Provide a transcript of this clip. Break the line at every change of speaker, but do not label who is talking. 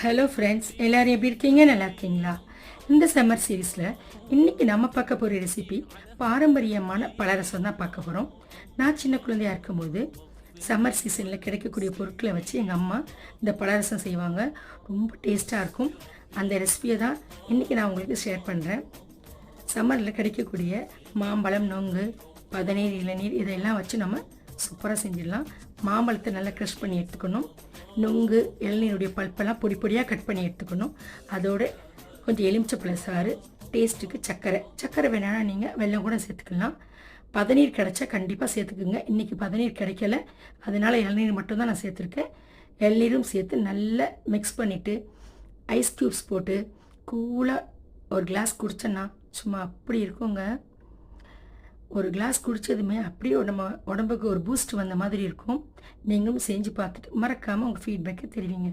Hello friends, எல்லோரும் எப்படி இருக்கீங்க? நல்லா இருக்கீங்களா? இந்த சம்மர் சீரீஸில் இன்றைக்கி நம்ம பார்க்க போகிற ரெசிபி பாரம்பரியமான பலரசம் தான் பார்க்க போகிறோம். நான் சின்ன குழந்தையாக இருக்கும்போது சம்மர் சீசனில் கிடைக்கக்கூடிய பொருட்களை வச்சு எங்கள் அம்மா இந்த பலரசம் செய்வாங்க. ரொம்ப டேஸ்ட்டாக இருக்கும். அந்த ரெசிபியை தான் இன்றைக்கி நான் உங்களுக்கு ஷேர் பண்ணுறேன். சம்மரில் கிடைக்கக்கூடிய மாம்பழம், நொங்கு, பதநீர், இளநீர் இதெல்லாம் வச்சு நம்ம சூப்பராக செஞ்சிடலாம். மாம்பழத்தை நல்லா க்ரஷ் பண்ணி எடுத்துக்கணும். நொங்கு, இளநீருடைய பல்பெல்லாம் பொடி பொடியாக கட் பண்ணி எடுத்துக்கணும். அதோடு கொஞ்சம் எலுமிச்சப்பழ சாறு, டேஸ்ட்டுக்கு சர்க்கரை வேணாலும் நீங்கள் வெல்லம் கூட சேர்த்துக்கலாம். பதநீர் கிடச்சா கண்டிப்பாக சேர்த்துக்குங்க. இன்றைக்கி பதநீர் கிடைக்கல, அதனால் இளநீர் மட்டும்தான் நான் சேர்த்துருக்கேன். இளநீரும் சேர்த்து நல்லா மிக்ஸ் பண்ணிவிட்டு ஐஸ் க்யூப்ஸ் போட்டு கூலாக ஒரு கிளாஸ் குடித்தேன்னா சும்மா அப்படி இருக்குங்க. ஒரு கிளாஸ் குடித்ததுமே அப்படியே நம்ம உடம்புக்கு ஒரு பூஸ்ட் வந்த மாதிரி இருக்கும். நீங்களும் செஞ்சு பார்த்துட்டு மறக்காமல் உங்கள் ஃபீட்பேக்கை தெரிவிங்க.